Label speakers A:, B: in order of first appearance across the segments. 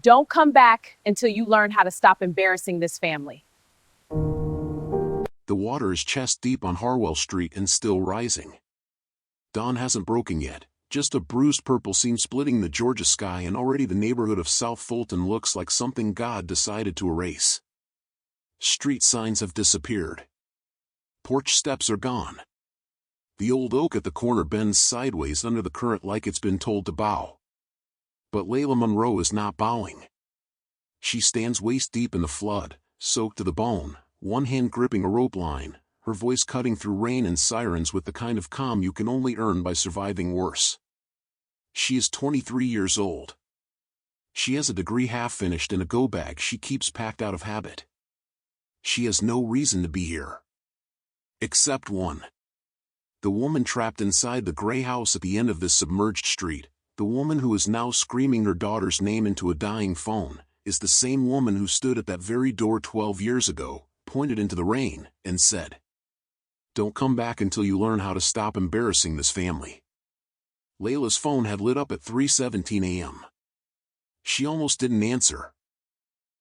A: Don't come back until you learn how to stop embarrassing this family.
B: The water is chest deep on Harwell Street and still rising. Dawn hasn't broken yet, just a bruised purple seam splitting the Georgia sky, and already the neighborhood of South Fulton looks like something God decided to erase. Street signs have disappeared. Porch steps are gone. The old oak at the corner bends sideways under the current like it's been told to bow. But Laila Monroe is not bowing. She stands waist deep in the flood, soaked to the bone, one hand gripping a rope line, her voice cutting through rain and sirens with the kind of calm you can only earn by surviving worse. She is 23 years old. She has a degree half finished in a go bag she keeps packed out of habit. She has no reason to be here. Except one. The woman trapped inside the gray house at the end of this submerged street, the woman who is now screaming her daughter's name into a dying phone, is the same woman who stood at that very door 12 years ago, pointed into the rain, and said, "Don't come back until you learn how to stop embarrassing this family." Laila's phone had lit up at 3:17 a.m. She almost didn't answer.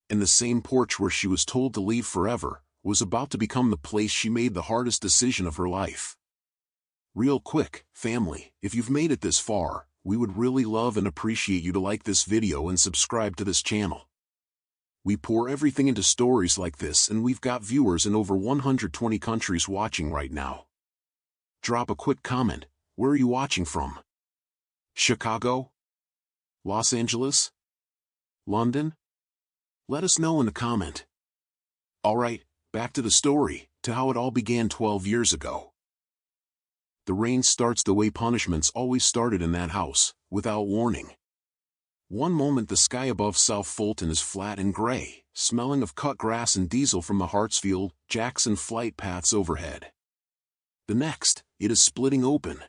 B: And the same porch where she was told to leave forever was about to become the place she made the hardest decision of her life. Real quick, family, if you've made it this far, we would really love and appreciate you to like this video and subscribe to this channel. We pour everything into stories like this, and we've got viewers in over 120 countries watching right now. Drop a quick comment. Where are you watching from? Chicago? Los Angeles? London? Let us know in the comment. Alright, back to the story, to how it all began 12 years ago. The rain starts the way punishments always started in that house, without warning. One moment the sky above South Fulton is flat and gray, smelling of cut grass and diesel from the Hartsfield, Jackson flight paths overhead. The next, it is splitting open.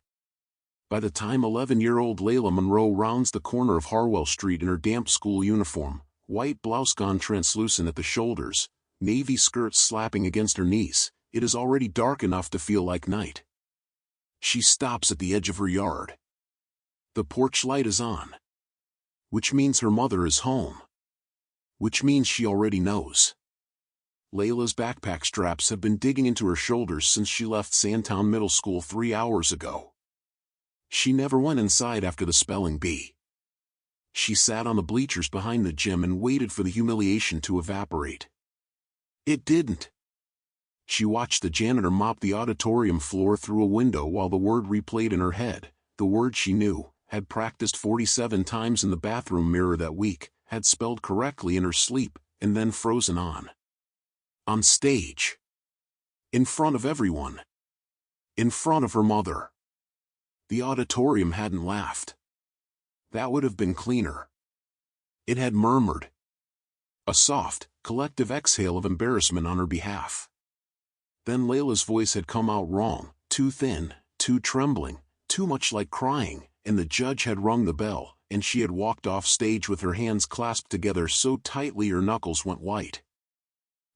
B: By the time 11-year-old Laila Monroe rounds the corner of Harwell Street in her damp school uniform, white blouse gone translucent at the shoulders, navy skirts slapping against her knees, it is already dark enough to feel like night. She stops at the edge of her yard. The porch light is on. Which means her mother is home. Which means she already knows. Laila's backpack straps have been digging into her shoulders since she left Sandtown Middle School 3 hours ago. She never went inside after the spelling bee. She sat on the bleachers behind the gym and waited for the humiliation to evaporate. It didn't. She watched the janitor mop the auditorium floor through a window while the word replayed in her head, the word she knew, had practiced 47 times in the bathroom mirror that week, had spelled correctly in her sleep, and then frozen on. On stage. In front of everyone. In front of her mother. The auditorium hadn't laughed. That would have been cleaner. It had murmured. A soft, collective exhale of embarrassment on her behalf. Then Laila's voice had come out wrong, too thin, too trembling, too much like crying, and the judge had rung the bell, and she had walked off stage with her hands clasped together so tightly her knuckles went white.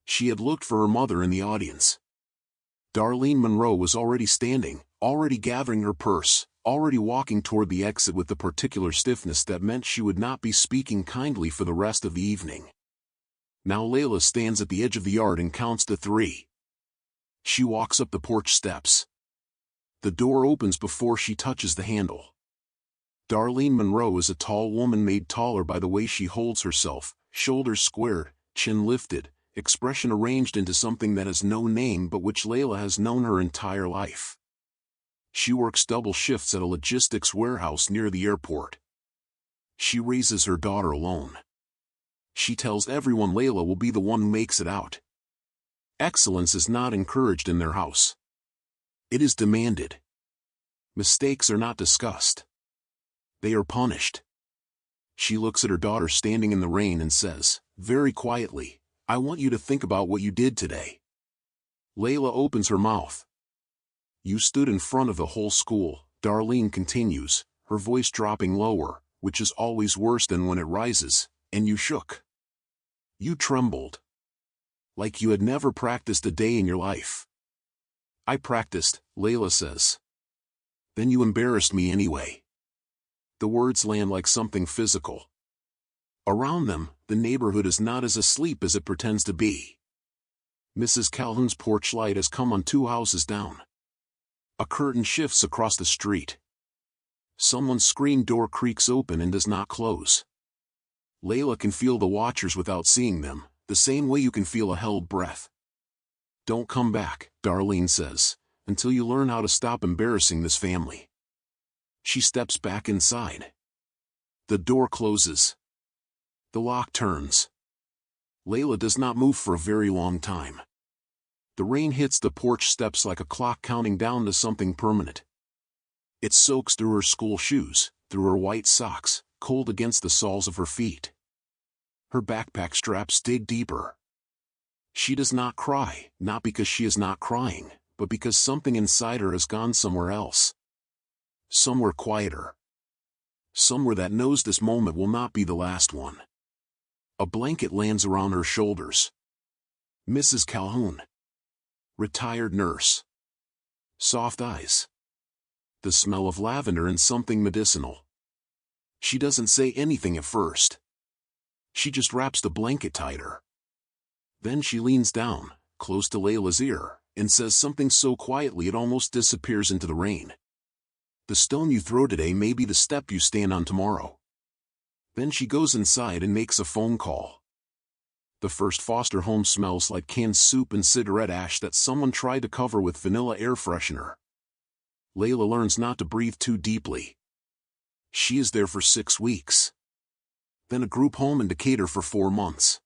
B: She had looked for her mother in the audience. Darlene Monroe was already standing, already gathering her purse, already walking toward the exit with the particular stiffness that meant she would not be speaking kindly for the rest of the evening. Now Laila stands at the edge of the yard and counts to 3. She walks up the porch steps. The door opens before she touches the handle. Darlene Monroe is a tall woman made taller by the way she holds herself, shoulders squared, chin lifted, expression arranged into something that has no name but which Laila has known her entire life. She works double shifts at a logistics warehouse near the airport. She raises her daughter alone. She tells everyone Laila will be the one who makes it out. Excellence is not encouraged in their house. It is demanded. Mistakes are not discussed. They are punished. She looks at her daughter standing in the rain and says, very quietly, "I want you to think about what you did today." Laila opens her mouth. "You stood in front of the whole school," Darlene continues, her voice dropping lower, which is always worse than when it rises, "and you shook. You trembled. Like you had never practiced a day in your life." "I practiced," Laila says. "Then you embarrassed me anyway." The words land like something physical. Around them, the neighborhood is not as asleep as it pretends to be. Mrs. Calhoun's porch light has come on 2 houses down. A curtain shifts across the street. Someone's screen door creaks open and does not close. Laila can feel the watchers without seeing them, the same way you can feel a held breath. "Don't come back," Darlene says, "until you learn how to stop embarrassing this family." She steps back inside. The door closes. The lock turns. Laila does not move for a very long time. The rain hits the porch steps like a clock counting down to something permanent. It soaks through her school shoes, through her white socks, cold against the soles of her feet. Her backpack straps dig deeper. She does not cry, not because she is not crying, but because something inside her has gone somewhere else. Somewhere quieter. Somewhere that knows this moment will not be the last one. A blanket lands around her shoulders. Mrs. Calhoun. Retired nurse. Soft eyes. The smell of lavender and something medicinal. She doesn't say anything at first. She just wraps the blanket tighter. Then she leans down, close to Laila's ear, and says something so quietly it almost disappears into the rain. "The stone you throw today may be the step you stand on tomorrow." Then she goes inside and makes a phone call. The first foster home smells like canned soup and cigarette ash that someone tried to cover with vanilla air freshener. Laila learns not to breathe too deeply. She is there for 6 weeks. Then a group home in Decatur for 4 months.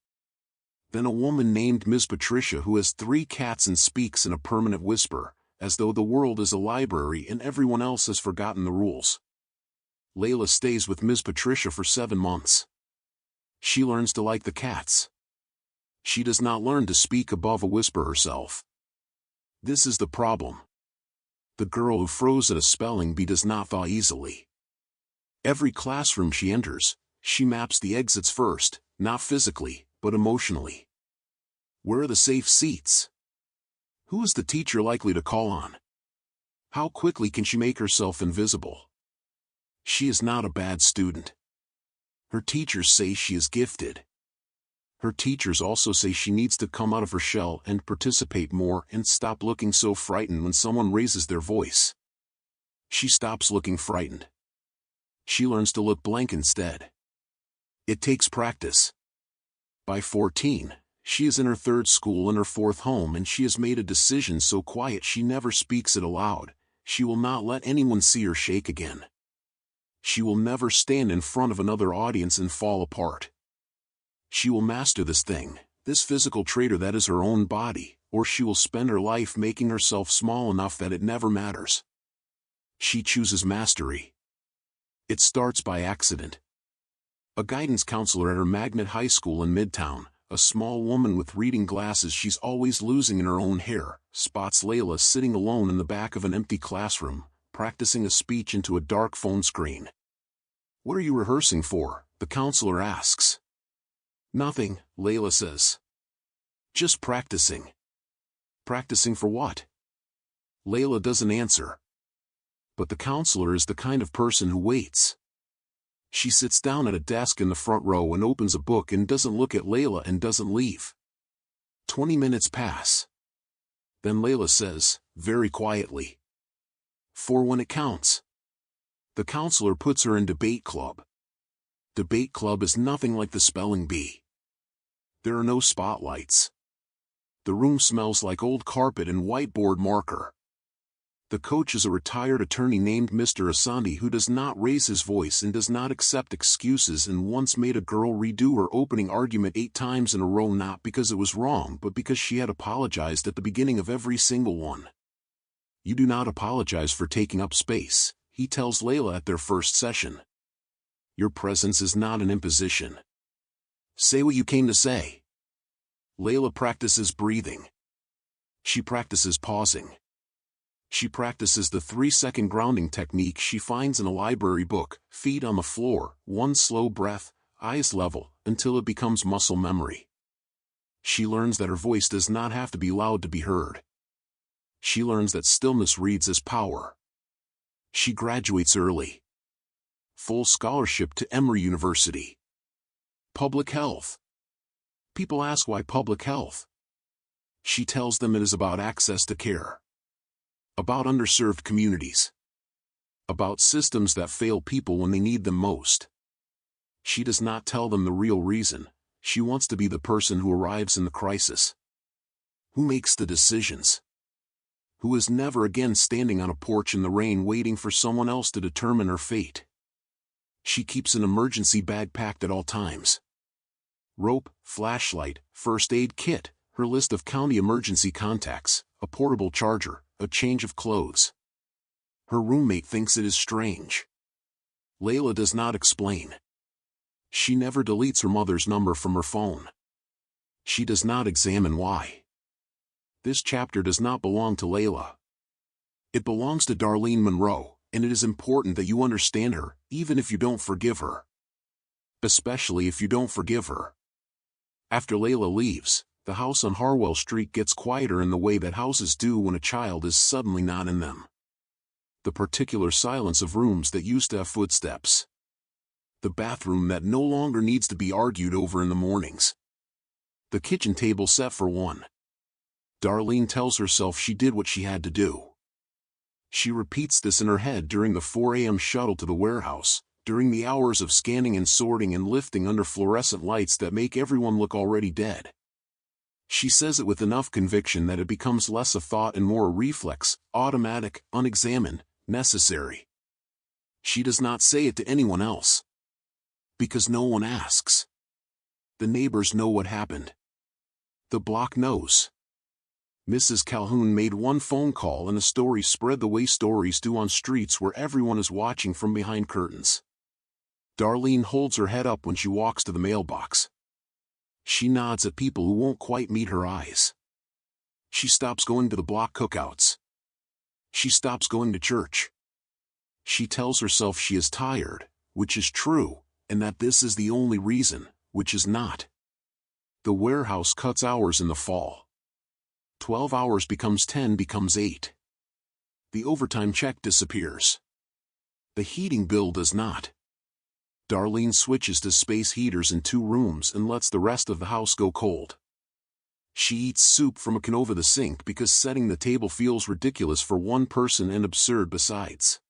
B: Then a woman named Ms. Patricia who has 3 cats and speaks in a permanent whisper, as though the world is a library and everyone else has forgotten the rules. Laila stays with Ms. Patricia for 7 months. She learns to like the cats. She does not learn to speak above a whisper herself. This is the problem. The girl who froze at a spelling bee does not thaw easily. Every classroom she enters, she maps the exits first, not physically, but emotionally. Where are the safe seats? Who is the teacher likely to call on? How quickly can she make herself invisible? She is not a bad student. Her teachers say she is gifted. Her teachers also say she needs to come out of her shell and participate more and stop looking so frightened when someone raises their voice. She stops looking frightened. She learns to look blank instead. It takes practice. By 14, she is in her 3rd school and her 4th home, and she has made a decision so quiet she never speaks it aloud. She will not let anyone see her shake again. She will never stand in front of another audience and fall apart. She will master this thing, this physical traitor that is her own body, or she will spend her life making herself small enough that it never matters. She chooses mastery. It starts by accident. A guidance counselor at her magnet high school in Midtown, a small woman with reading glasses she's always losing in her own hair, spots Laila sitting alone in the back of an empty classroom, practicing a speech into a dark phone screen. "What are you rehearsing for?" the counselor asks. "Nothing," Laila says. "Just practicing." "Practicing for what?" Laila doesn't answer. But the counselor is the kind of person who waits. She sits down at a desk in the front row and opens a book and doesn't look at Laila and doesn't leave. 20 minutes pass. Then Laila says, very quietly, "For when it counts." The counselor puts her in debate club. Debate club is nothing like the spelling bee. There are no spotlights. The room smells like old carpet and whiteboard marker. The coach is a retired attorney named Mr. Asandi who does not raise his voice and does not accept excuses, and once made a girl redo her opening argument 8 times in a row, not because it was wrong but because she had apologized at the beginning of every single one. "You do not apologize for taking up space," he tells Laila at their first session. "Your presence is not an imposition. Say what you came to say." Laila practices breathing. She practices pausing. She practices the 3-second grounding technique she finds in a library book, feet on the floor, 1 slow breath, eyes level, until it becomes muscle memory. She learns that her voice does not have to be loud to be heard. She learns that stillness reads as power. She graduates early. Full scholarship to Emory University. Public health. People ask why public health. She tells them it is about access to care. About underserved communities. About systems that fail people when they need them most. She does not tell them the real reason. She wants to be the person who arrives in the crisis. Who makes the decisions? Who is never again standing on a porch in the rain waiting for someone else to determine her fate. She keeps an emergency bag packed at all times. Rope, flashlight, first aid kit, her list of county emergency contacts, a portable charger, a change of clothes. Her roommate thinks it is strange. Laila does not explain. She never deletes her mother's number from her phone. She does not examine why. This chapter does not belong to Laila. It belongs to Laila Monroe, and it is important that you understand her, even if you don't forgive her. Especially if you don't forgive her. After Laila leaves, the house on Harwell Street gets quieter in the way that houses do when a child is suddenly not in them. The particular silence of rooms that used to have footsteps. The bathroom that no longer needs to be argued over in the mornings. The kitchen table set for one. Darlene tells herself she did what she had to do. She repeats this in her head during the 4 a.m. shuttle to the warehouse, during the hours of scanning and sorting and lifting under fluorescent lights that make everyone look already dead. She says it with enough conviction that it becomes less a thought and more a reflex, automatic, unexamined, necessary. She does not say it to anyone else. Because no one asks. The neighbors know what happened. The block knows. Mrs. Calhoun made one phone call and the story spread the way stories do on streets where everyone is watching from behind curtains. Darlene holds her head up when she walks to the mailbox. She nods at people who won't quite meet her eyes. She stops going to the block cookouts. She stops going to church. She tells herself she is tired, which is true, and that this is the only reason, which is not. The warehouse cuts hours in the fall. 12 hours becomes 10 becomes 8. The overtime check disappears. The heating bill does not. Darlene switches to space heaters in 2 rooms and lets the rest of the house go cold. She eats soup from a can over the sink because setting the table feels ridiculous for one person and absurd besides.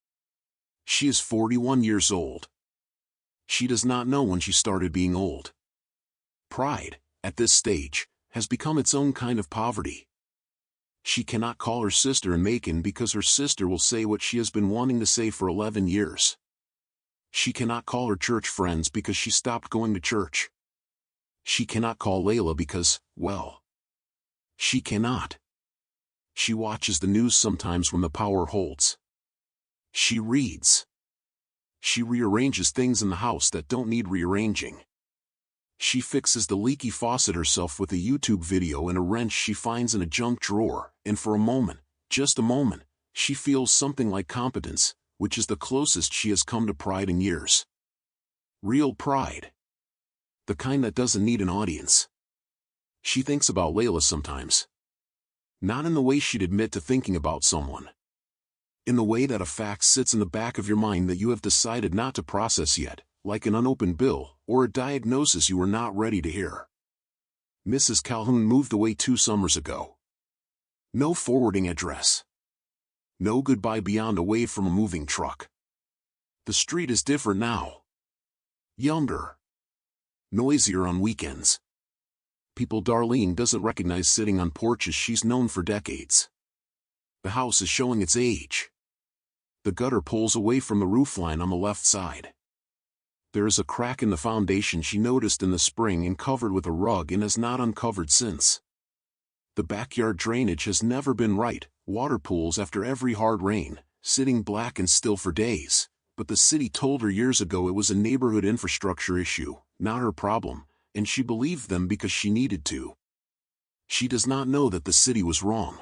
B: She is 41 years old. She does not know when she started being old. Pride, at this stage, has become its own kind of poverty. She cannot call her sister in Macon because her sister will say what she has been wanting to say for 11 years. She cannot call her church friends because she stopped going to church. She cannot call Laila because, well, she cannot. She watches the news sometimes when the power holds. She reads. She rearranges things in the house that don't need rearranging. She fixes the leaky faucet herself with a YouTube video and a wrench she finds in a junk drawer, and for a moment, just a moment, she feels something like competence, which is the closest she has come to pride in years. Real pride. The kind that doesn't need an audience. She thinks about Laila sometimes. Not in the way she'd admit to thinking about someone. In the way that a fact sits in the back of your mind that you have decided not to process yet, like an unopened bill, or a diagnosis you were not ready to hear. Mrs. Calhoun moved away 2 summers ago. No forwarding address. No goodbye beyond away from a moving truck. The street is different now. Younger. Noisier on weekends. People Darlene doesn't recognize sitting on porches she's known for decades. The house is showing its age. The gutter pulls away from the roofline on the left side. There is a crack in the foundation she noticed in the spring and covered with a rug and has not uncovered since. The backyard drainage has never been right, water pools after every hard rain, sitting black and still for days, but the city told her years ago it was a neighborhood infrastructure issue, not her problem, and she believed them because she needed to. She does not know that the city was wrong.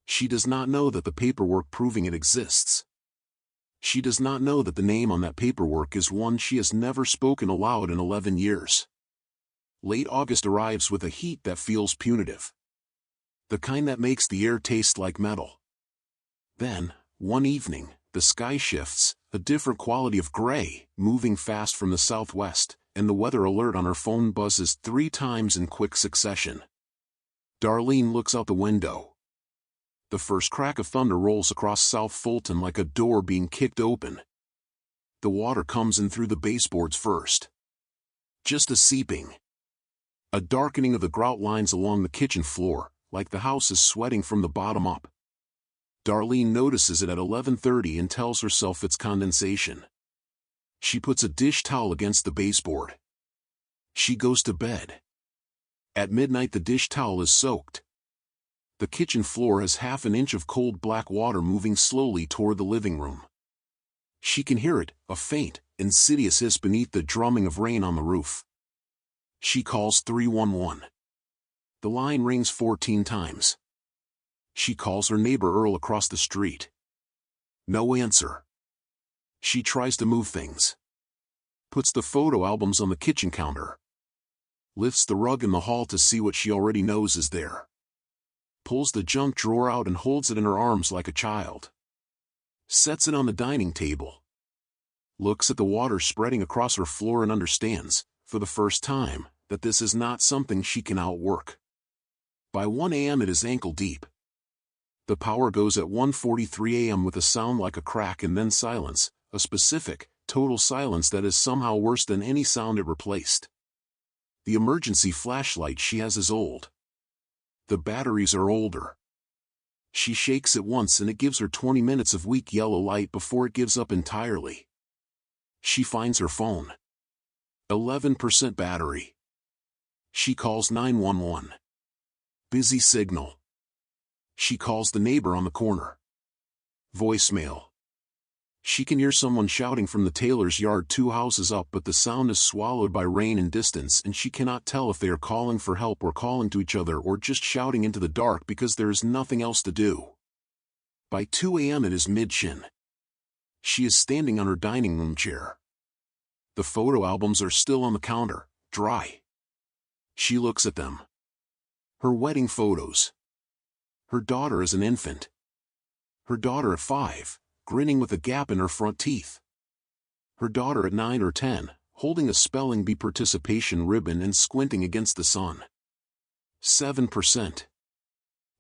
B: She does not know that the paperwork proving it exists. She does not know that the name on that paperwork is one she has never spoken aloud in 11 years. Late August arrives with a heat that feels punitive. The kind that makes the air taste like metal. Then, one evening, the sky shifts, a different quality of gray, moving fast from the southwest, and the weather alert on her phone buzzes 3 times in quick succession. Darlene looks out the window. The first crack of thunder rolls across South Fulton like a door being kicked open. The water comes in through the baseboards first. Just a seeping. A darkening of the grout lines along the kitchen floor, like the house is sweating from the bottom up. Darlene notices it at 11:30 and tells herself it's condensation. She puts a dish towel against the baseboard. She goes to bed. At midnight the dish towel is soaked. The kitchen floor has half an inch of cold black water moving slowly toward the living room. She can hear it, a faint, insidious hiss beneath the drumming of rain on the roof. She calls 311. The line rings 14 times. She calls her neighbor Earl across the street. No answer. She tries to move things. Puts the photo albums on the kitchen counter. Lifts the rug in the hall to see what she already knows is there. Pulls the junk drawer out and holds it in her arms like a child. Sets it on the dining table. Looks at the water spreading across her floor and understands, for the first time, that this is not something she can outwork. By 1 a.m. it is ankle deep. The power goes at 1:43 a.m. with a sound like a crack and then silence, a specific, total silence that is somehow worse than any sound it replaced. The emergency flashlight she has is old. The batteries are older. She shakes it once and it gives her 20 minutes of weak yellow light before it gives up entirely. She finds her phone. 11% battery. She calls 911. Busy signal. She calls the neighbor on the corner. Voicemail. She can hear someone shouting from the tailor's yard 2 houses up, but the sound is swallowed by rain and distance and she cannot tell if they are calling for help or calling to each other or just shouting into the dark because there is nothing else to do. By 2 a.m. it is mid-shin. She is standing on her dining room chair. The photo albums are still on the counter, dry. She looks at them. Her wedding photos. Her daughter as an infant. Her daughter at 5. Grinning with a gap in her front teeth. Her daughter at 9 or 10, holding a spelling bee participation ribbon and squinting against the sun. 7%.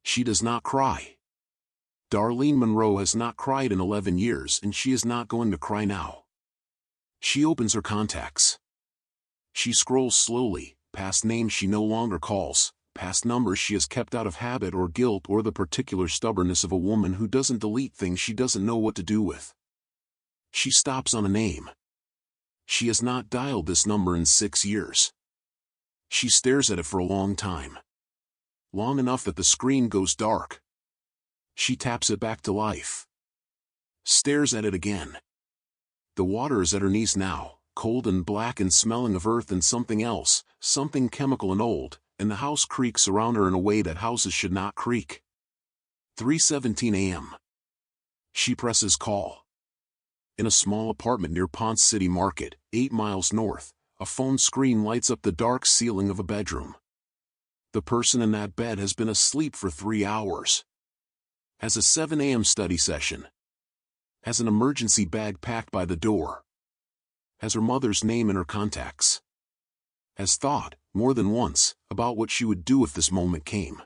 B: She does not cry. Darlene Monroe has not cried in 11 years and she is not going to cry now. She opens her contacts. She scrolls slowly, past names she no longer calls, past numbers she has kept out of habit or guilt or the particular stubbornness of a woman who doesn't delete things she doesn't know what to do with. She stops on a name. She has not dialed this number in 6 years. She stares at it for a long time. Long enough that the screen goes dark. She taps it back to life. Stares at it again. The water is at her knees now, cold and black and smelling of earth and something else, something chemical and old, and the house creaks around her in a way that houses should not creak. 3:17 a.m. She presses call. In a small apartment near Ponce City Market, 8 miles north, a phone screen lights up the dark ceiling of a bedroom. The person in that bed has been asleep for 3 hours. Has a 7 a.m. study session. Has an emergency bag packed by the door. Has her mother's name in her contacts. Has thought, more than once, about what she would do if this moment came.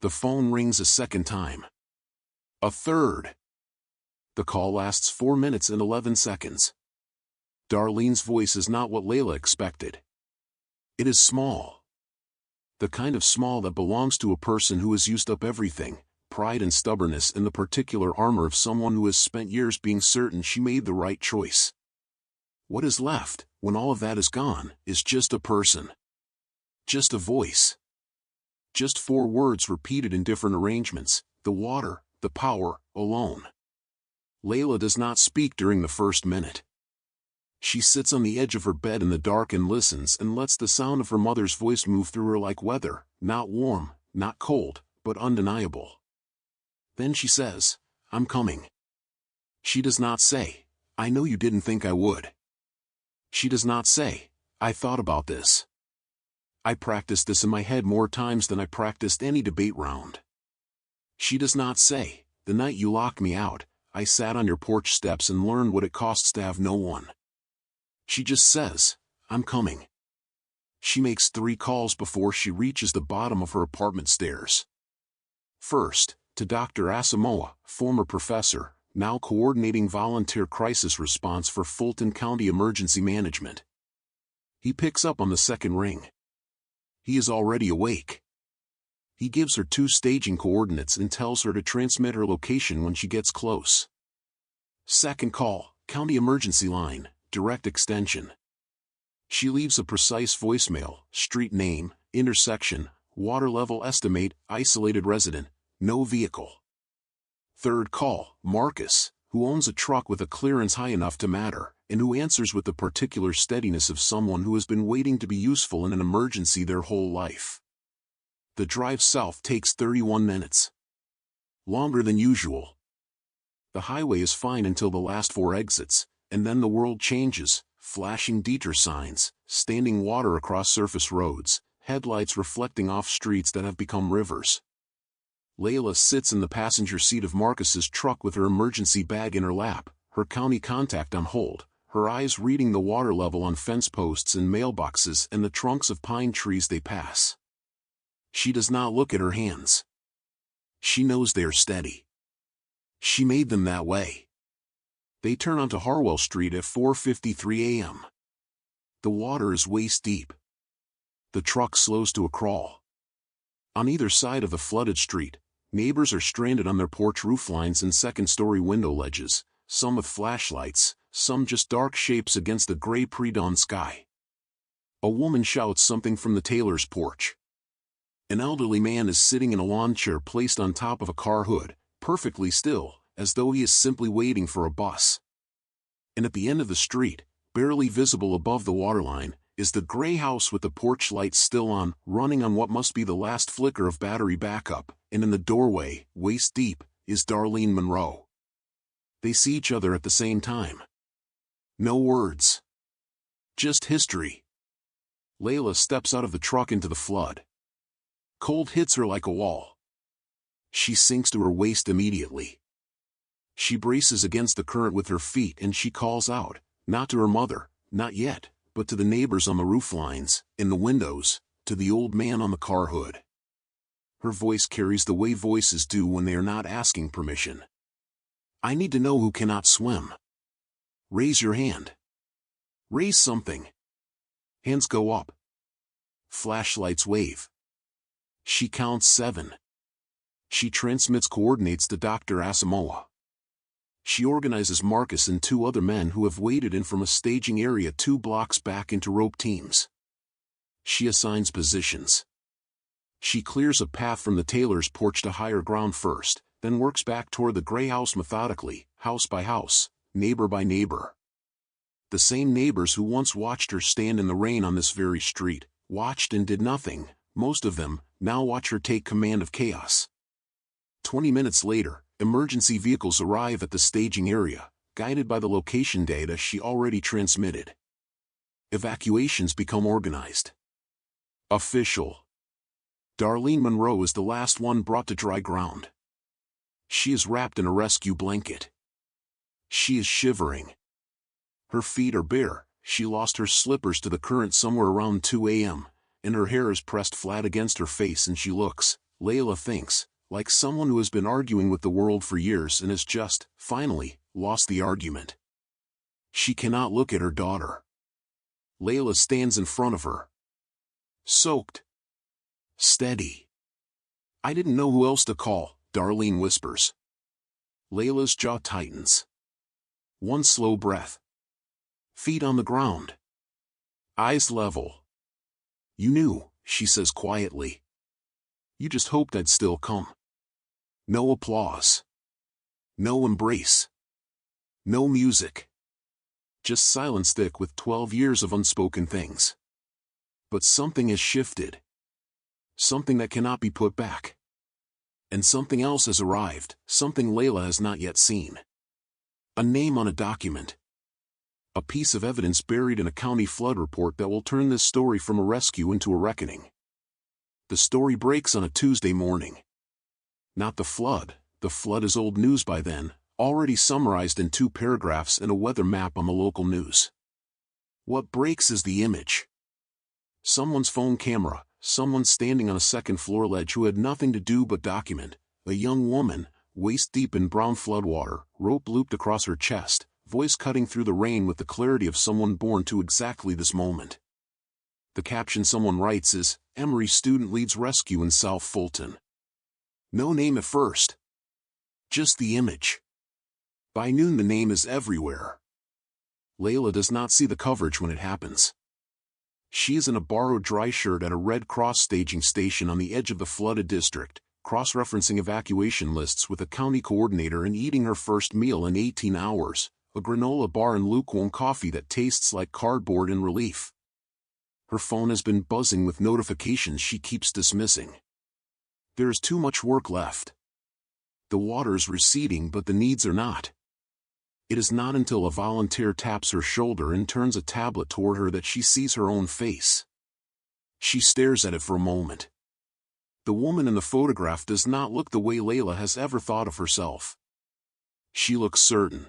B: The phone rings a second time. A third. The call lasts 4 minutes and 11 seconds. Darlene's voice is not what Laila expected. It is small. The kind of small that belongs to a person who has used up everything, pride and stubbornness and the particular armor of someone who has spent years being certain she made the right choice. What is left, when all of that is gone, is just a person. Just a voice. Just 4 words repeated in different arrangements: the water, the power, alone. Laila does not speak during the first minute. She sits on the edge of her bed in the dark and listens and lets the sound of her mother's voice move through her like weather, not warm, not cold, but undeniable. Then she says, "I'm coming." She does not say, "I know you didn't think I would." She does not say, "I thought about this. I practiced this in my head more times than I practiced any debate round." She does not say, "The night you locked me out, I sat on your porch steps and learned what it costs to have no one." She just says, I'm coming. She makes 3 calls before she reaches the bottom of her apartment stairs. First, to Dr. Asamoah, former professor, now coordinating volunteer crisis response for Fulton County Emergency Management. He picks up on the second ring. He is already awake. He gives her 2 staging coordinates and tells her to transmit her location when she gets close. Second call, County Emergency Line, direct extension. She leaves a precise voicemail, street name, intersection, water level estimate, isolated resident, no vehicle. Third call, Marcus, who owns a truck with a clearance high enough to matter, and who answers with the particular steadiness of someone who has been waiting to be useful in an emergency their whole life. The drive south takes 31 minutes. Longer than usual. The highway is fine until the last 4 exits, and then the world changes, flashing detour signs, standing water across surface roads, headlights reflecting off streets that have become rivers. Laila sits in the passenger seat of Marcus's truck with her emergency bag in her lap, her county contact on hold, her eyes reading the water level on fence posts and mailboxes and the trunks of pine trees they pass. She does not look at her hands. She knows they are steady. She made them that way. They turn onto Harwell Street at 4:53 a.m. The water is waist deep. The truck slows to a crawl. On either side of the flooded street, neighbors are stranded on their porch roof lines and second-story window ledges, some with flashlights, some just dark shapes against the gray pre-dawn sky. A woman shouts something from the Taylor's porch. An elderly man is sitting in a lawn chair placed on top of a car hood, perfectly still, as though he is simply waiting for a bus. And at the end of the street, barely visible above the waterline, is the gray house with the porch lights still on, running on what must be the last flicker of battery backup, and in the doorway, waist deep, is Darlene Monroe. They see each other at the same time. No words. Just history. Laila steps out of the truck into the flood. Cold hits her like a wall. She sinks to her waist immediately. She braces against the current with her feet and she calls out, not to her mother, not yet, but to the neighbors on the roof lines, in the windows, to the old man on the car hood. Her voice carries the way voices do when they are not asking permission. I need to know who cannot swim. Raise your hand. Raise something. Hands go up. Flashlights wave. She counts 7. She transmits coordinates to Dr. Asamoah. She organizes Marcus and 2 other men who have waded in from a staging area 2 blocks back into rope teams. She assigns positions. She clears a path from the Taylor's porch to higher ground first, then works back toward the gray house methodically, house by house, neighbor by neighbor. The same neighbors who once watched her stand in the rain on this very street, watched and did nothing, most of them, now watch her take command of chaos. 20 minutes later, emergency vehicles arrive at the staging area, guided by the location data she already transmitted. Evacuations become organized. Official. Darlene Monroe is the last one brought to dry ground. She is wrapped in a rescue blanket. She is shivering. Her feet are bare, she lost her slippers to the current somewhere around 2 a.m., and her hair is pressed flat against her face and she looks, Laila thinks, like someone who has been arguing with the world for years and has just, finally, lost the argument. She cannot look at her daughter. Laila stands in front of her. Soaked. Steady. I didn't know who else to call, Darlene whispers. Laila's jaw tightens. One slow breath. Feet on the ground. Eyes level. You knew, she says quietly. You just hoped I'd still come. No applause. No embrace. No music. Just silence thick with 12 years of unspoken things. But something has shifted. Something that cannot be put back. And something else has arrived, something Laila has not yet seen. A name on a document. A piece of evidence buried in a county flood report that will turn this story from a rescue into a reckoning. The story breaks on a Tuesday morning. Not the flood is old news by then, already summarized in 2 paragraphs and a weather map on the local news. What breaks is the image. Someone's phone camera, someone standing on a second-floor ledge who had nothing to do but document. A young woman, waist-deep in brown floodwater, rope looped across her chest, voice cutting through the rain with the clarity of someone born to exactly this moment. The caption someone writes is, Emory student leads rescue in South Fulton. No name at first. Just the image. By noon the name is everywhere. Laila does not see the coverage when it happens. She is in a borrowed dry shirt at a Red Cross staging station on the edge of the flooded district, cross-referencing evacuation lists with a county coordinator and eating her first meal in 18 hours, a granola bar and lukewarm coffee that tastes like cardboard in relief. Her phone has been buzzing with notifications she keeps dismissing. There is too much work left. The water is receding but the needs are not. It is not until a volunteer taps her shoulder and turns a tablet toward her that she sees her own face. She stares at it for a moment. The woman in the photograph does not look the way Laila has ever thought of herself. She looks certain.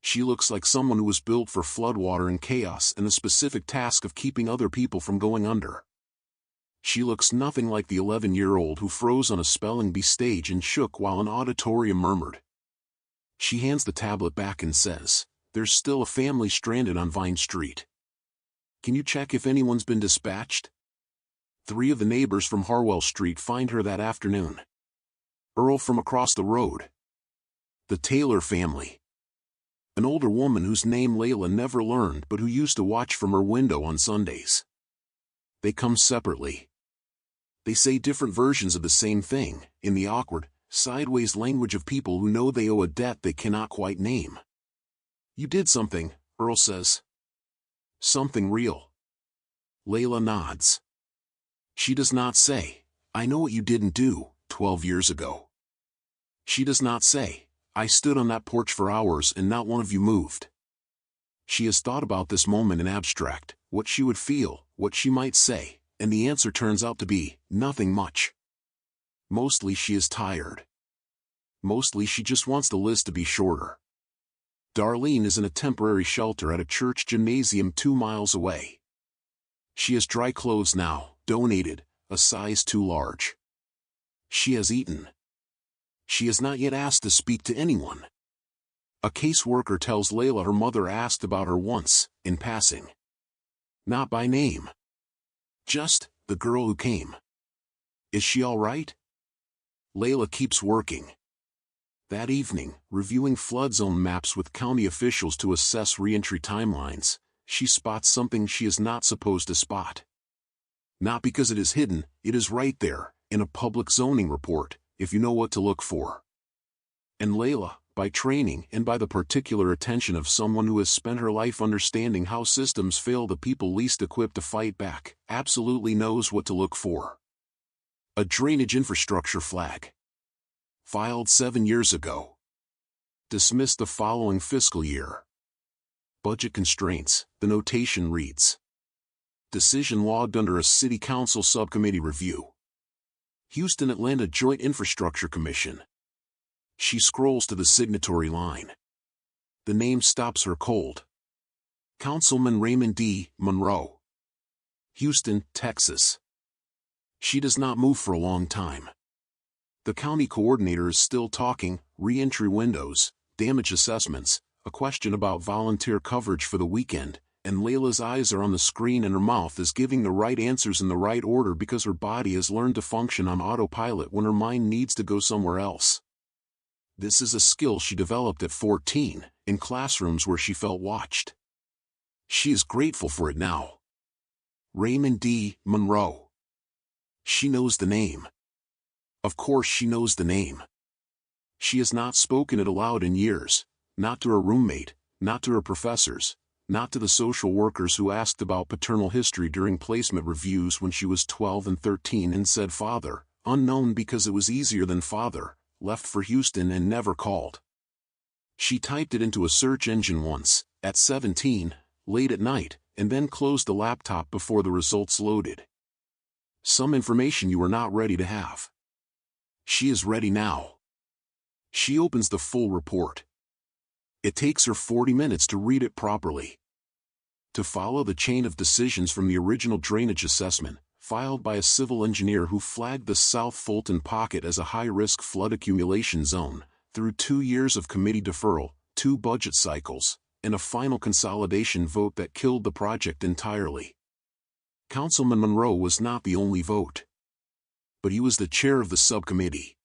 B: She looks like someone who was built for floodwater and chaos and the specific task of keeping other people from going under. She looks nothing like the 11-year-old who froze on a spelling bee stage and shook while an auditorium murmured. She hands the tablet back and says, "There's still a family stranded on Vine Street. Can you check if anyone's been dispatched?" 3 of the neighbors from Harwell Street find her that afternoon. Earl from across the road. The Taylor family. An older woman whose name Laila never learned but who used to watch from her window on Sundays. They come separately. They say different versions of the same thing, in the awkward, sideways language of people who know they owe a debt they cannot quite name. "You did something," Earl says. "Something real." Laila nods. She does not say, "I know what you didn't do, 12 years ago." She does not say, "I stood on that porch for hours and not one of you moved." She has thought about this moment in abstract, what she would feel, what she might say, and the answer turns out to be, nothing much. Mostly she is tired. Mostly she just wants the list to be shorter. Darlene is in a temporary shelter at a church gymnasium 2 miles away. She has dry clothes now, donated, a size too large. She has eaten. She has not yet asked to speak to anyone. A caseworker tells Laila her mother asked about her once, in passing. Not by name. Just, the girl who came. Is she all right? Laila keeps working. That evening, reviewing flood zone maps with county officials to assess re-entry timelines, she spots something she is not supposed to spot. Not because it is hidden, it is right there, in a public zoning report, if you know what to look for. And Laila, by training and by the particular attention of someone who has spent her life understanding how systems fail the people least equipped to fight back, absolutely knows what to look for. A drainage infrastructure flag. Filed 7 years ago. Dismissed the following fiscal year. Budget constraints, the notation reads. Decision logged under a City Council Subcommittee review. Houston-Atlanta Joint Infrastructure Commission. She scrolls to the signatory line. The name stops her cold. Councilman Raymond D. Monroe. Houston, Texas. She does not move for a long time. The county coordinator is still talking, re-entry windows, damage assessments, a question about volunteer coverage for the weekend, and Laila's eyes are on the screen and her mouth is giving the right answers in the right order because her body has learned to function on autopilot when her mind needs to go somewhere else. This is a skill she developed at 14, in classrooms where she felt watched. She is grateful for it now. Raymond D. Monroe. She knows the name. Of course she knows the name. She has not spoken it aloud in years, not to her roommate, not to her professors, not to the social workers who asked about paternal history during placement reviews when she was 12 and 13 and said father, unknown because it was easier than father, left for Houston and never called. She typed it into a search engine once, at 17, late at night, and then closed the laptop before the results loaded. Some information you are not ready to have. She is ready now. She opens the full report. It takes her 40 minutes to read it properly. To follow the chain of decisions from the original drainage assessment, filed by a civil engineer who flagged the South Fulton pocket as a high-risk flood accumulation zone, through 2 years of committee deferral, 2 budget cycles, and a final consolidation vote that killed the project entirely. Councilman Monroe was not the only vote. But he was the chair of the subcommittee.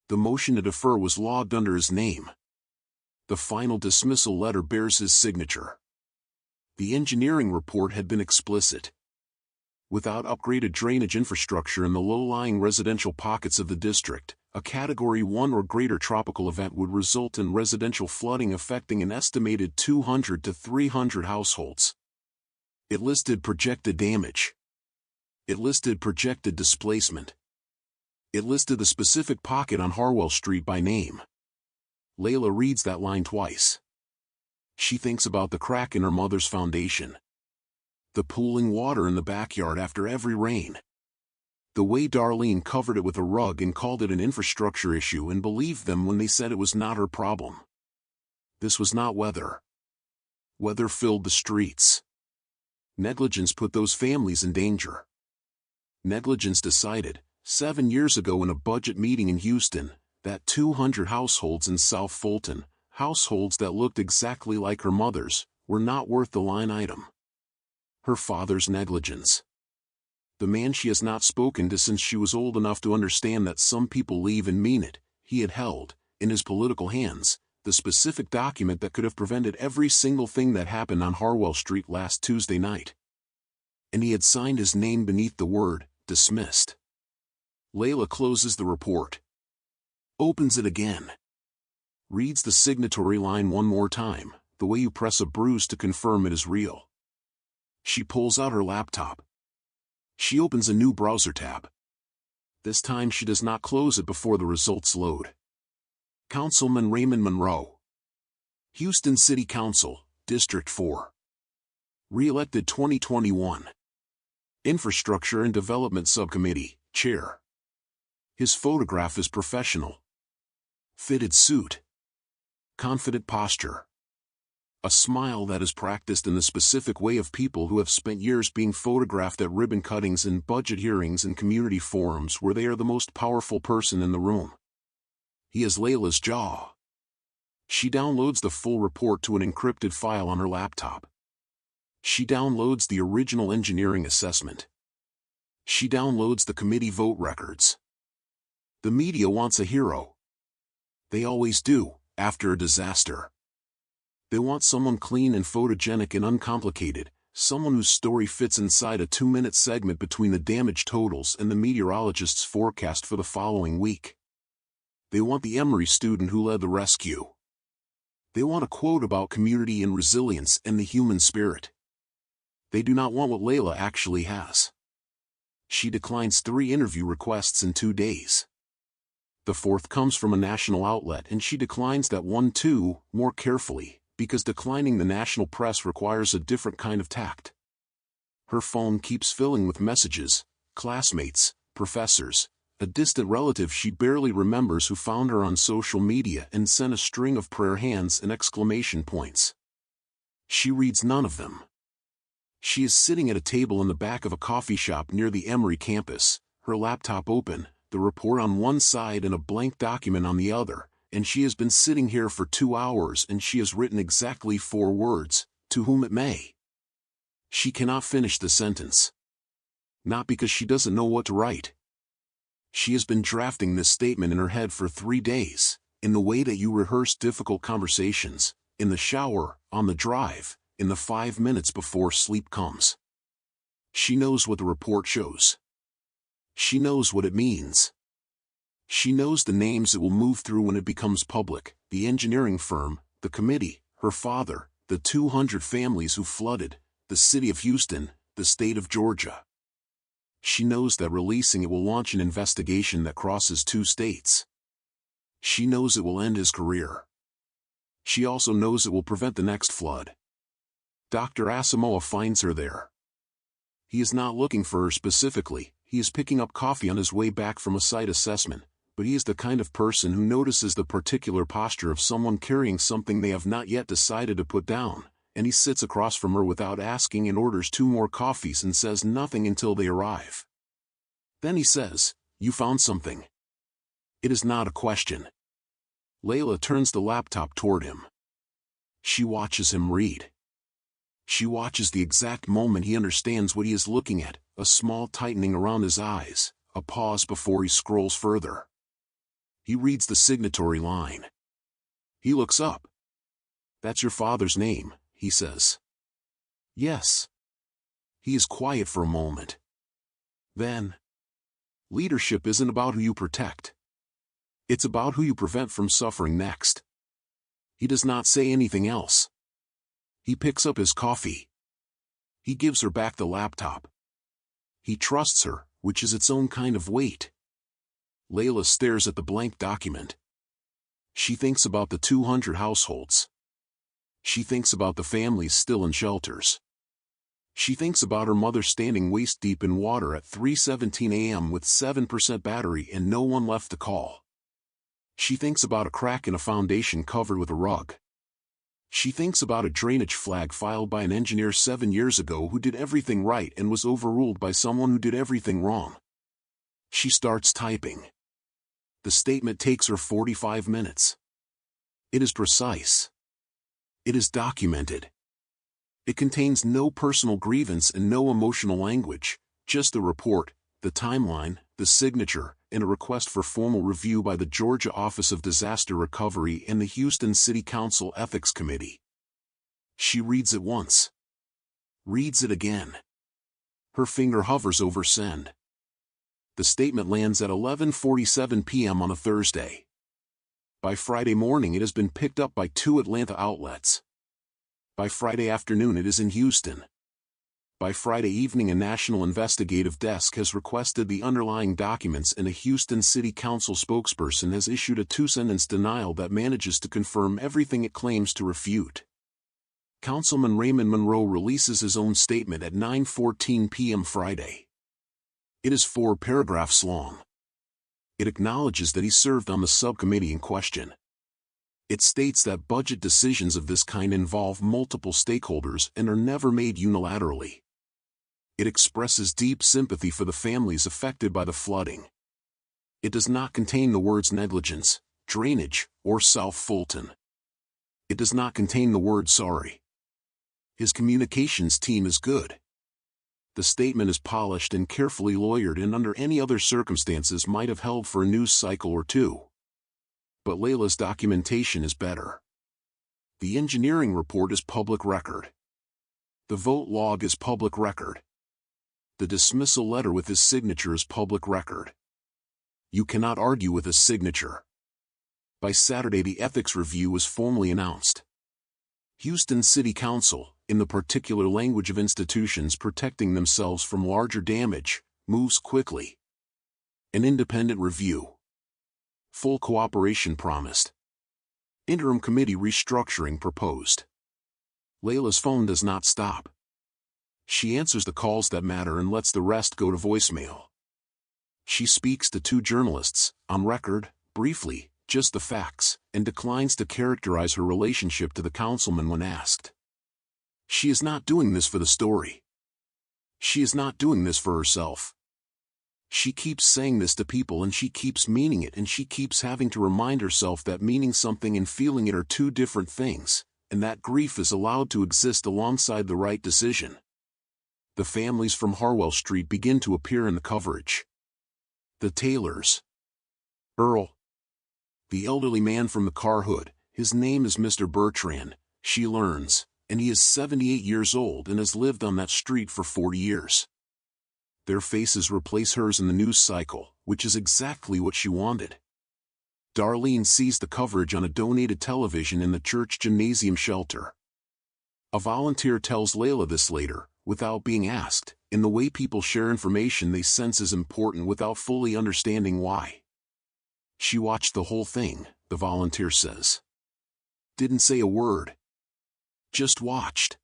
B: The motion to defer was logged under his name. The final dismissal letter bears his signature. The engineering report had been explicit. Without upgraded drainage infrastructure in the low-lying residential pockets of the district, a Category 1 or greater tropical event would result in residential flooding affecting an estimated 200 to 300 households. It listed projected damage. It listed projected displacement. It listed the specific pocket on Harwell Street by name. Laila reads that line twice. She thinks about the crack in her mother's foundation. The pooling water in the backyard after every rain. The way Darlene covered it with a rug and called it an infrastructure issue and believed them when they said it was not her problem. This was not weather. Weather filled the streets. Negligence put those families in danger. Negligence decided, 7 years ago in a budget meeting in Houston, that 200 households in South Fulton, households that looked exactly like her mother's, were not worth the line item. Her father's negligence. The man she has not spoken to since she was old enough to understand that some people leave and mean it, he had held, in his political hands, the specific document that could have prevented every single thing that happened on Harwell Street last Tuesday night. And he had signed his name beneath the word, dismissed. Laila closes the report. Opens it again. Reads the signatory line one more time, the way you press a bruise to confirm it is real. She pulls out her laptop. She opens a new browser tab. This time she does not close it before the results load. Councilman Raymond Monroe. Houston City Council, District 4. Re-elected 2021. Infrastructure and Development Subcommittee, Chair. His photograph is professional. Fitted suit. Confident posture. A smile that is practiced in the specific way of people who have spent years being photographed at ribbon cuttings and budget hearings and community forums where they are the most powerful person in the room. He has Laila's jaw. She downloads the full report to an encrypted file on her laptop. She downloads the original engineering assessment. She downloads the committee vote records. The media wants a hero. They always do, after a disaster. They want someone clean and photogenic and uncomplicated, someone whose story fits inside a 2-minute segment between the damage totals and the meteorologist's forecast for the following week. They want the Emory student who led the rescue. They want a quote about community and resilience and the human spirit. They do not want what Laila actually has. She declines 3 interview requests in 2 days. The 4th comes from a national outlet and she declines that one too, more carefully, because declining the national press requires a different kind of tact. Her phone keeps filling with messages, classmates, professors, a distant relative she barely remembers who found her on social media and sent a string of prayer hands and exclamation points. She reads none of them. She is sitting at a table in the back of a coffee shop near the Emory campus, her laptop open, the report on one side and a blank document on the other, and she has been sitting here for 2 hours and she has written exactly 4 words, to whom it may. She cannot finish the sentence. Not because she doesn't know what to write. She has been drafting this statement in her head for 3 days, in the way that you rehearse difficult conversations, in the shower, on the drive, in the 5 minutes before sleep comes. She knows what the report shows. She knows what it means. She knows the names it will move through when it becomes public, the engineering firm, the committee, her father, the 200 families who flooded, the city of Houston, the state of Georgia. She knows that releasing it will launch an investigation that crosses 2 states. She knows it will end his career. She also knows it will prevent the next flood. Dr. Asamoah finds her there. He is not looking for her specifically, he is picking up coffee on his way back from a site assessment, but he is the kind of person who notices the particular posture of someone carrying something they have not yet decided to put down, and he sits across from her without asking and orders 2 more coffees and says nothing until they arrive. Then he says, "You found something." It is not a question. Laila turns the laptop toward him. She watches him read. She watches the exact moment he understands what he is looking at, a small tightening around his eyes, a pause before he scrolls further. He reads the signatory line. He looks up. "That's your father's name," he says. "Yes." He is quiet for a moment. Then, leadership isn't about who you protect. It's about who you prevent from suffering next. He does not say anything else. He picks up his coffee. He gives her back the laptop. He trusts her, which is its own kind of weight. Laila stares at the blank document. She thinks about the 200 households. She thinks about the families still in shelters. She thinks about her mother standing waist-deep in water at 3:17 a.m. with 7% battery and no one left to call. She thinks about a crack in a foundation covered with a rug. She thinks about a drainage flag filed by an engineer 7 years ago who did everything right and was overruled by someone who did everything wrong. She starts typing. The statement takes her 45 minutes. It is precise. It is documented. It contains no personal grievance and no emotional language, just the report, the timeline, the signature, and a request for formal review by the Georgia Office of Disaster Recovery and the Houston City Council Ethics Committee. She reads it once. Reads it again. Her finger hovers over send. The statement lands at 11:47 p.m. on a Thursday. By Friday morning it has been picked up by 2 Atlanta outlets. By Friday afternoon it is in Houston. By Friday evening a national investigative desk has requested the underlying documents and a Houston City Council spokesperson has issued a 2-sentence denial that manages to confirm everything it claims to refute. Councilman Raymond Monroe releases his own statement at 9:14 p.m. Friday. It is 4 paragraphs long. It acknowledges that he served on the subcommittee in question. It states that budget decisions of this kind involve multiple stakeholders and are never made unilaterally. It expresses deep sympathy for the families affected by the flooding. It does not contain the words negligence, drainage, or South Fulton. It does not contain the word sorry. His communications team is good. The statement is polished and carefully lawyered and under any other circumstances might have held for a news cycle or 2. But Laila's documentation is better. The engineering report is public record. The vote log is public record. The dismissal letter with his signature is public record. You cannot argue with his signature. By Saturday the ethics review was formally announced. Houston City Council, in the particular language of institutions protecting themselves from larger damage, moves quickly. An independent review. Full cooperation promised. Interim committee restructuring proposed. Laila's phone does not stop. She answers the calls that matter and lets the rest go to voicemail. She speaks to 2 journalists, on record, briefly, just the facts, and declines to characterize her relationship to the councilman when asked. She is not doing this for the story. She is not doing this for herself. She keeps saying this to people and she keeps meaning it and she keeps having to remind herself that meaning something and feeling it are 2 different things, and that grief is allowed to exist alongside the right decision. The families from Harwell Street begin to appear in the coverage. The Taylors. Earl. The elderly man from the car hood, his name is Mr. Bertrand, she learns, and he is 78 years old and has lived on that street for 40 years. Their faces replace hers in the news cycle, which is exactly what she wanted. Darlene sees the coverage on a donated television in the church gymnasium shelter. A volunteer tells Laila this later, without being asked, in the way people share information they sense is important without fully understanding why. She watched the whole thing, the volunteer says. Didn't say a word. Just watched.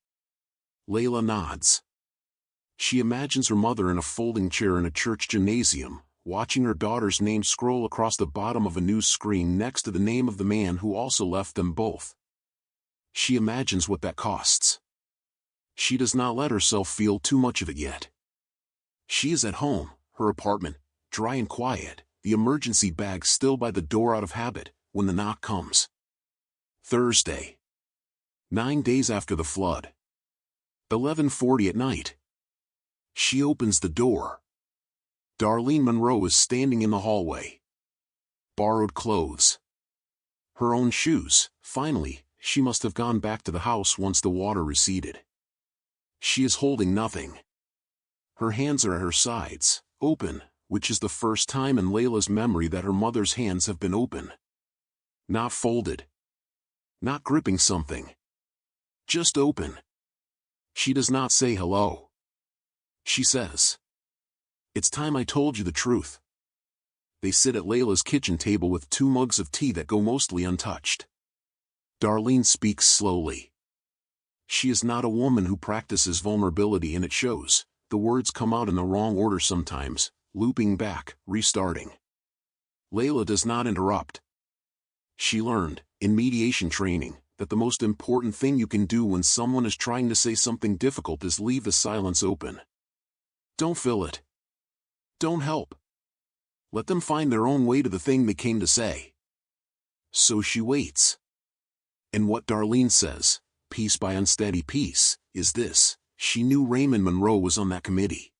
B: Laila nods. She imagines her mother in a folding chair in a church gymnasium, watching her daughter's name scroll across the bottom of a news screen next to the name of the man who also left them both. She imagines what that costs. She does not let herself feel too much of it yet. She is at home, her apartment, dry and quiet, the emergency bag still by the door out of habit, when the knock comes. Thursday. 9 days after the flood. 11:40 at night. She opens the door. Laila Monroe is standing in the hallway. Borrowed clothes. Her own shoes. Finally, she must have gone back to the house once the water receded. She is holding nothing. Her hands are at her sides, open, which is the first time in Laila's memory that her mother's hands have been open. Not folded. Not gripping something. Just open. She does not say hello. She says, "It's time I told you the truth." They sit at Laila's kitchen table with 2 mugs of tea that go mostly untouched. Darlene speaks slowly. She is not a woman who practices vulnerability, and it shows. The words come out in the wrong order sometimes, looping back, restarting. Laila does not interrupt. She learned, in mediation training, that the most important thing you can do when someone is trying to say something difficult is leave the silence open. Don't fill it. Don't help. Let them find their own way to the thing they came to say. So she waits. And what Darlene says, piece by unsteady piece, is this: she knew Raymond Monroe was on that committee.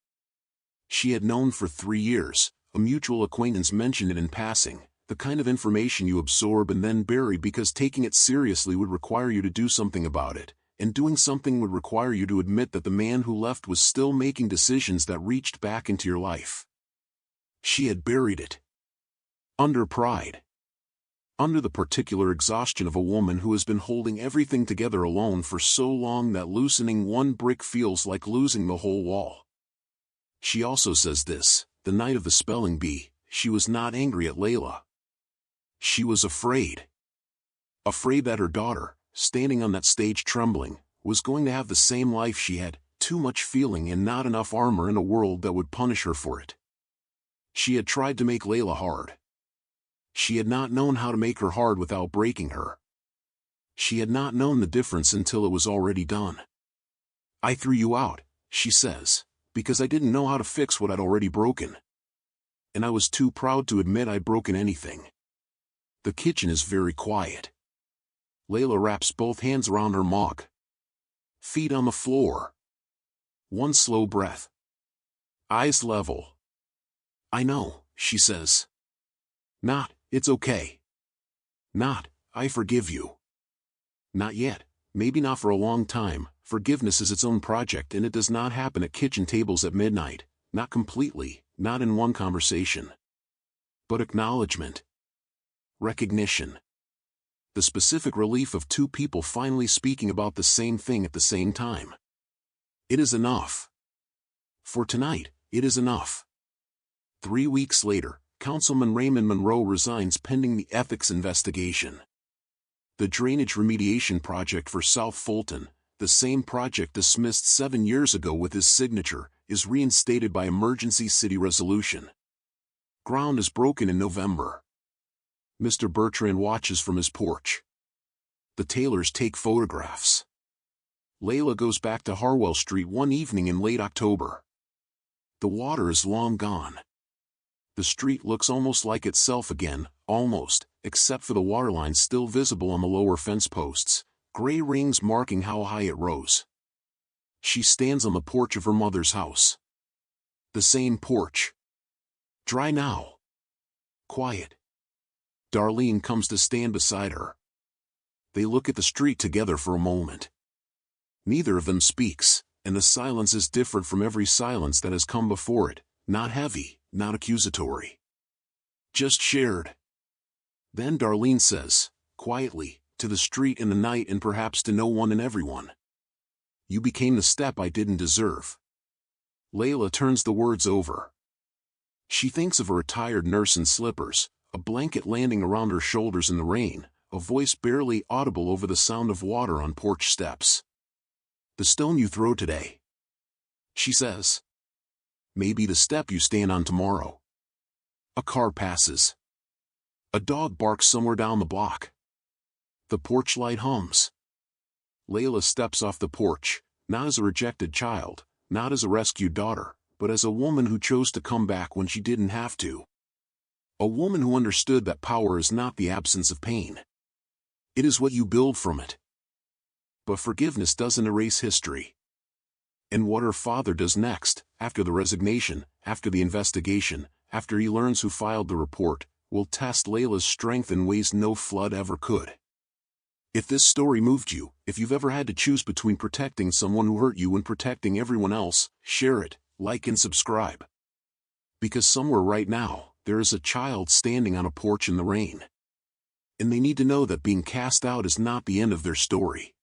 B: She had known for 3 years, a mutual acquaintance mentioned it in passing, the kind of information you absorb and then bury because taking it seriously would require you to do something about it, and doing something would require you to admit that the man who left was still making decisions that reached back into your life. She had buried it. Under pride. Under the particular exhaustion of a woman who has been holding everything together alone for so long that loosening one brick feels like losing the whole wall. She also says this: the night of the spelling bee, she was not angry at Laila. She was afraid. Afraid that her daughter, standing on that stage trembling, was going to have the same life she had, too much feeling and not enough armor in a world that would punish her for it. She had tried to make Laila hard. She had not known how to make her hard without breaking her. She had not known the difference until it was already done. "I threw you out," she says, "because I didn't know how to fix what I'd already broken. And I was too proud to admit I'd broken anything." The kitchen is very quiet. Laila wraps both hands around her mug. Feet on the floor. One slow breath. Eyes level. "I know," she says. Not, "It's okay." Not, "I forgive you." Not yet, maybe not for a long time. Forgiveness is its own project, and it does not happen at kitchen tables at midnight, not completely, not in one conversation. But acknowledgement. Recognition. The specific relief of 2 people finally speaking about the same thing at the same time. It is enough. For tonight, it is enough. 3 weeks later, Councilman Raymond Monroe resigns pending the ethics investigation. The drainage remediation project for South Fulton, the same project dismissed 7 years ago with his signature, is reinstated by emergency city resolution. Ground is broken in November. Mr. Bertrand watches from his porch. The Taylors take photographs. Laila goes back to Harwell Street one evening in late October. The water is long gone. The street looks almost like itself again, almost, except for the waterline still visible on the lower fence posts, gray rings marking how high it rose. She stands on the porch of her mother's house. The same porch. Dry now. Quiet. Darlene comes to stand beside her. They look at the street together for a moment. Neither of them speaks, and the silence is different from every silence that has come before it, not heavy, not accusatory. Just shared. Then Darlene says, quietly, to the street and the night and perhaps to no one and everyone, "You became the step I didn't deserve." Laila turns the words over. She thinks of a retired nurse in slippers, a blanket landing around her shoulders in the rain, a voice barely audible over the sound of water on porch steps. "The stone you throw today," she says, "may be the step you stand on tomorrow." A car passes. A dog barks somewhere down the block. The porch light hums. Laila steps off the porch, not as a rejected child, not as a rescued daughter, but as a woman who chose to come back when she didn't have to. A woman who understood that power is not the absence of pain. It is what you build from it. But forgiveness doesn't erase history. And what her father does next, after the resignation, after the investigation, after he learns who filed the report, will test Laila's strength in ways no flood ever could. If this story moved you, if you've ever had to choose between protecting someone who hurt you and protecting everyone else, share it, like and subscribe. Because somewhere right now, there is a child standing on a porch in the rain. And they need to know that being cast out is not the end of their story.